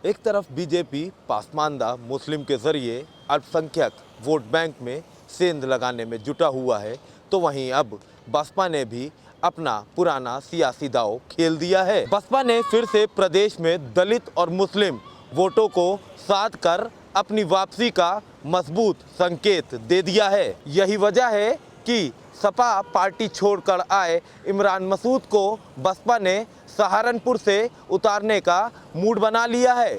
एक तरफ बीजेपी पासमानदा मुस्लिम के जरिए अल्पसंख्यक वोट बैंक में सेंध लगाने में जुटा हुआ है, तो वहीं अब बसपा ने भी अपना पुराना सियासी दांव खेल दिया है। बसपा ने फिर से प्रदेश में दलित और मुस्लिम वोटों को साध कर अपनी वापसी का मजबूत संकेत दे दिया है। यही वजह है कि सपा पार्टी छोड़कर आए इमरान मसूद को बसपा ने सहारनपुर से उतारने का मूड बना लिया है,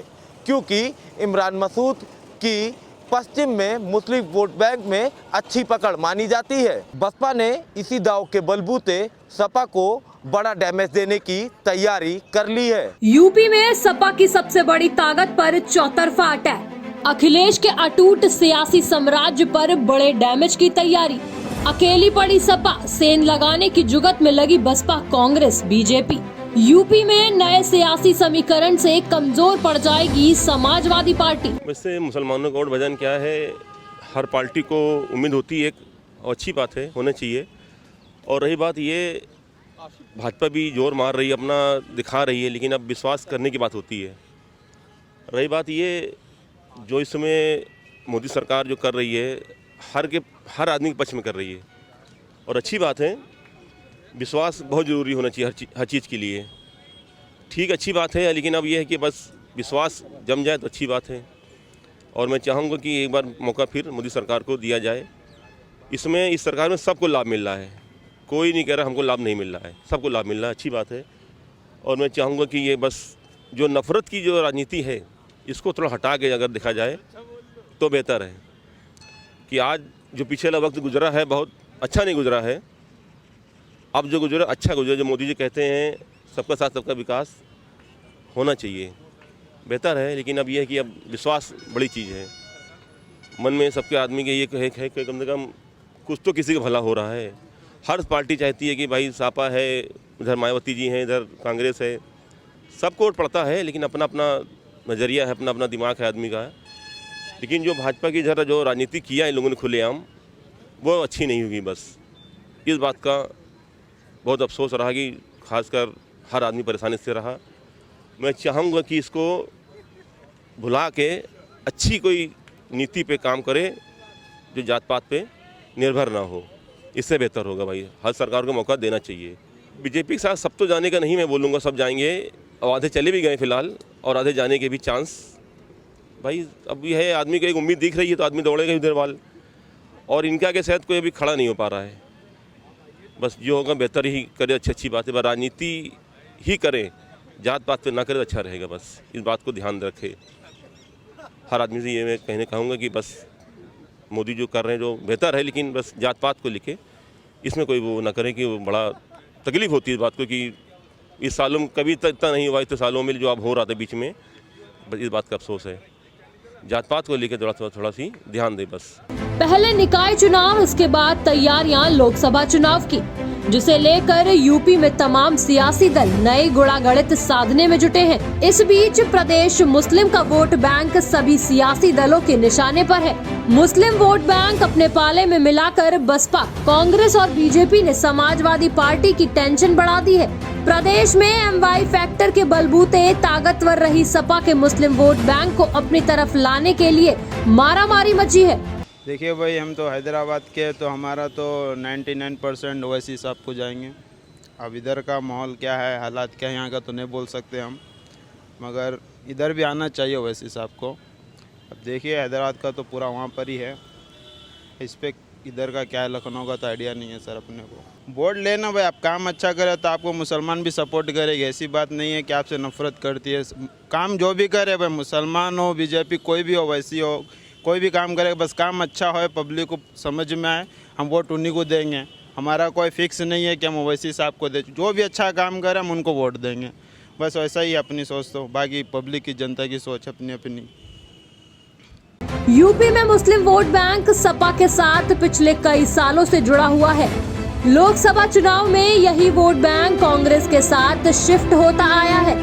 क्योंकि इमरान मसूद की पश्चिम में मुस्लिम वोट बैंक में अच्छी पकड़ मानी जाती है। बसपा ने इसी दांव के बलबूते सपा को बड़ा डैमेज देने की तैयारी कर ली है। यूपी में सपा की सबसे बड़ी ताकत पर चौतरफा अटैक। अखिलेश के अटूट सियासी साम्राज्य पर बड़े डैमेज की तैयारी। अकेली पड़ी सपा, सेंध लगाने की जुगत में लगी बसपा, कांग्रेस, बीजेपी। यूपी में नए सियासी समीकरण से कमजोर पड़ जाएगी समाजवादी पार्टी। वैसे मुसलमानों का वोट भजन क्या है, हर पार्टी को उम्मीद होती है, एक अच्छी बात है, होना चाहिए। और रही बात ये, भाजपा भी जोर मार रही है, अपना दिखा रही है, लेकिन अब विश्वास करने की बात होती है। रही बात ये, जो इस समय मोदी सरकार जो कर रही है, हर आदमी के पक्ष में कर रही है, और अच्छी बात है। विश्वास बहुत ज़रूरी होना चाहिए हर चीज़ के लिए। ठीक, अच्छी बात है, लेकिन अब यह है कि बस विश्वास जम जाए तो अच्छी बात है। और मैं चाहूँगा कि एक बार मौका फिर मोदी सरकार को दिया जाए। इसमें इस सरकार में सबको लाभ मिल रहा है, कोई नहीं कह रहा हमको लाभ नहीं मिल रहा है, सबको लाभ मिल रहा है, अच्छी बात है। और मैं चाहूँगा कि ये बस जो नफ़रत की जो राजनीति है, इसको थोड़ा हटा के अगर देखा जाए तो बेहतर है। कि आज जो पिछला वक्त गुजरा है बहुत अच्छा नहीं गुजरा है, अब जो गुजरा अच्छा गुजरा। जो मोदी जी कहते हैं सबका साथ सबका विकास होना चाहिए, बेहतर है। लेकिन अब यह है कि अब विश्वास बड़ी चीज़ है। मन में सबके आदमी के ये है कि कम से कम कुछ तो किसी का भला हो रहा है। हर पार्टी चाहती है कि भाई सपा है, इधर मायावती जी हैं, इधर कांग्रेस है, सबको वोट पड़ता है, लेकिन अपना अपना नज़रिया है, अपना अपना दिमाग है आदमी का। लेकिन जो भाजपा की जरा जो राजनीति किया इन लोगों ने खुलेआम, वो अच्छी नहीं होगी। बस इस बात का बहुत अफसोस रहा कि खासकर हर आदमी परेशानी से रहा। मैं चाहूँगा कि इसको भुला के अच्छी कोई नीति पे काम करे जो जात पात पे निर्भर ना हो, इससे बेहतर होगा। भाई हर सरकार को मौका देना चाहिए। बीजेपी के साथ सब तो जाने का नहीं मैं बोलूँगा, सब जाएंगे, और आधे चले भी गए फिलहाल, और आधे जाने के भी चांस। भाई अब ये है, आदमी को एक उम्मीद दिख रही है तो आदमी दौड़ेगा इधर वाल, और इनका के शायद कोई अभी खड़ा नहीं हो पा रहा है। बस जो होगा बेहतर ही करे, अच्छी बात है, बस राजनीति ही करें, जात पात पे ना करे तो अच्छा रहेगा। बस इस बात को ध्यान रखे हर आदमी से। ये मैं कहने कहूँगा कि बस मोदी जो कर रहे हैं जो बेहतर है, लेकिन बस जात पात को लेके इसमें कोई वो ना करें कि वो बड़ा तकलीफ़ होती है इस बात को कि इस सालों में कभी इतना नहीं हुआ, इतने सालों में जो अब हो रहा था बीच में, बस इस बात का अफसोस है। जात पात को लेकर थोड़ा सी ध्यान दे बस। पहले निकाय चुनाव, उसके बाद तैयारियां लोकसभा चुनाव की, जिसे लेकर यूपी में तमाम सियासी दल नए गुणागणित साधने में जुटे हैं। इस बीच प्रदेश मुस्लिम का वोट बैंक सभी सियासी दलों के निशाने पर है। मुस्लिम वोट बैंक अपने पाले में मिलाकर बसपा, कांग्रेस और बीजेपी ने समाजवादी पार्टी की टेंशन बढ़ा दी है। प्रदेश में एमवाई फैक्टर के बलबूते ताकतवर रही सपा के मुस्लिम वोट बैंक को अपनी तरफ लाने के लिए मारामारी मची है। देखिए भाई, हम तो हैदराबाद के, तो हमारा तो 99% ओवैसी साहब को जाएंगे। अब इधर का माहौल क्या है, हालात क्या है यहाँ का तो नहीं बोल सकते हम, मगर इधर भी आना चाहिए ओवैसी साहब को। अब देखिए हैदराबाद का तो पूरा वहाँ पर ही है, इस पर इधर का क्या है, लखनऊ का तो आइडिया नहीं है सर अपने को। वोट लेना भाई, आप काम अच्छा करें तो आपको मुसलमान भी सपोर्ट करेंगे, ऐसी बात नहीं है कि आपसे नफरत करती है। काम जो भी करे भाई, मुसलमान हो, बीजेपी, कोई भी हो, वैसी हो, कोई भी काम करे, बस काम अच्छा हो, पब्लिक को समझ में आए, हम वोट उन्हीं को देंगे। हमारा कोई फिक्स नहीं है कि हम ओवैसी साहब को दें, जो भी अच्छा काम करे हम उनको वोट देंगे। बस वैसा ही अपनी सोच, तो बाकी पब्लिक की, जनता की सोच अपनी अपनी। यूपी में मुस्लिम वोट बैंक सपा के साथ पिछले कई सालों से जुड़ा हुआ है। लोकसभा चुनाव में यही वोट बैंक कांग्रेस के साथ शिफ्ट होता आया है,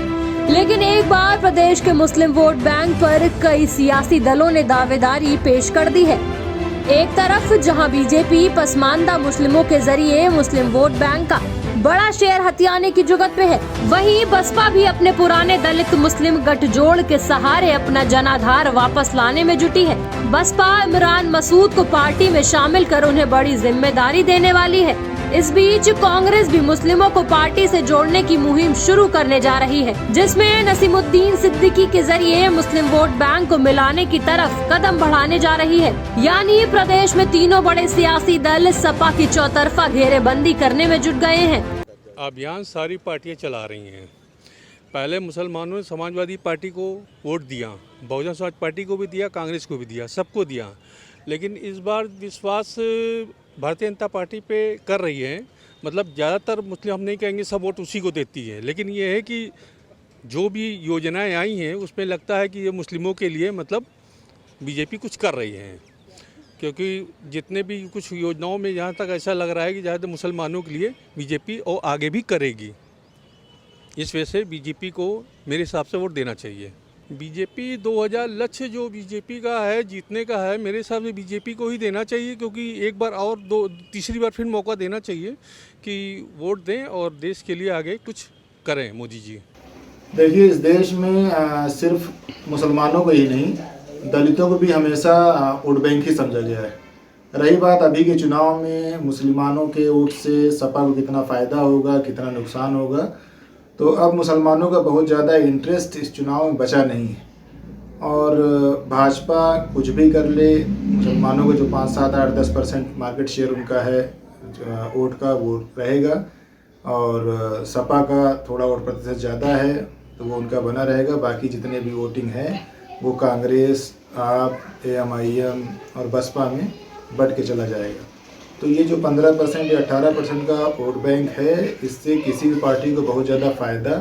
लेकिन एक बार प्रदेश के मुस्लिम वोट बैंक पर कई सियासी दलों ने दावेदारी पेश कर दी है। एक तरफ जहां बीजेपी पसमानदा मुस्लिमों के जरिए मुस्लिम वोट बैंक का बड़ा शेर हथियाने की जुगत में है। वहीं बसपा भी अपने पुराने दलित मुस्लिम गठजोड़ के सहारे अपना जनाधार वापस लाने में जुटी है। बसपा इमरान मसूद को पार्टी में शामिल कर उन्हें बड़ी जिम्मेदारी देने वाली है। इस बीच कांग्रेस भी मुस्लिमों को पार्टी से जोड़ने की मुहिम शुरू करने जा रही है, जिसमें नसीमुद्दीन सिद्दीकी के जरिए मुस्लिम वोट बैंक को मिलाने की तरफ कदम बढ़ाने जा रही है। यानी प्रदेश में तीनों बड़े सियासी दल सपा की चौतरफा घेरेबंदी करने में जुट गए हैं। अभियान सारी पार्टियां चला रही हैं। पहले मुसलमानों ने समाजवादी पार्टी को वोट दिया, बहुजन समाज पार्टी को भी दिया, कांग्रेस को भी दिया, सबको दिया। लेकिन इस बार विश्वास भारतीय जनता पार्टी पे कर रही है। मतलब ज़्यादातर मुस्लिम, हम नहीं कहेंगे सब वोट उसी को देती है, लेकिन ये है कि जो भी योजनाएं आई हैं उसमें लगता है कि ये मुस्लिमों के लिए मतलब बीजेपी कुछ कर रही है। क्योंकि जितने भी कुछ योजनाओं में यहाँ तक ऐसा लग रहा है कि ज़्यादा मुसलमानों के लिए बीजेपी और आगे भी करेगी। इस वजह से बीजेपी को मेरे हिसाब से वोट देना चाहिए। बीजेपी 2000 लक्ष्य जो बीजेपी का है जीतने का है, मेरे हिसाब से बीजेपी को ही देना चाहिए। क्योंकि एक बार और तीसरी बार फिर मौका देना चाहिए कि वोट दें और देश के लिए आगे कुछ करें मोदी जी। देखिए, इस देश में सिर्फ मुसलमानों को ही नहीं, दलितों को भी हमेशा वोट बैंक ही समझा गया है। रही बात अभी के चुनाव में मुसलमानों के वोट से सपा को कितना फ़ायदा होगा, कितना नुकसान होगा, तो अब मुसलमानों का बहुत ज़्यादा इंटरेस्ट इस चुनाव में बचा नहीं है। और भाजपा कुछ भी कर ले, मुसलमानों को जो 5, 7, 8, 10% मार्केट शेयर उनका है वोट का, वो रहेगा। और सपा का थोड़ा वोट प्रतिशत ज़्यादा है तो वो उनका बना रहेगा। बाकी जितने भी वोटिंग है वो कांग्रेस, आप, AMIM और बसपा में बढ़ के चला जाएगा। तो ये जो 15% या 18% का वोट बैंक है, इससे किसी भी पार्टी को बहुत ज़्यादा फायदा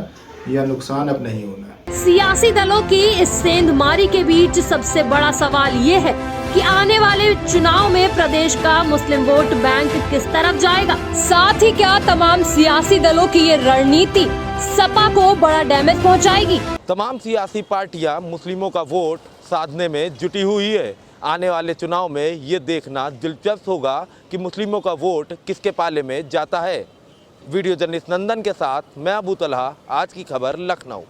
या नुकसान अब नहीं होना। सियासी दलों की इस सेंधमारी के बीच सबसे बड़ा सवाल ये है कि आने वाले चुनाव में प्रदेश का मुस्लिम वोट बैंक किस तरफ जाएगा। साथ ही क्या तमाम सियासी दलों की ये रणनीति सपा को बड़ा डैमेज पहुंचाएगी। तमाम सियासी पार्टियां मुस्लिमों का वोट साधने में जुटी हुई है। आने वाले चुनाव में ये देखना दिलचस्प होगा कि मुस्लिमों का वोट किसके पाले में जाता है। वीडियो जर्नलिस्ट नंदन के साथ मैं अबू तलहा, आज की खबर लखनऊ।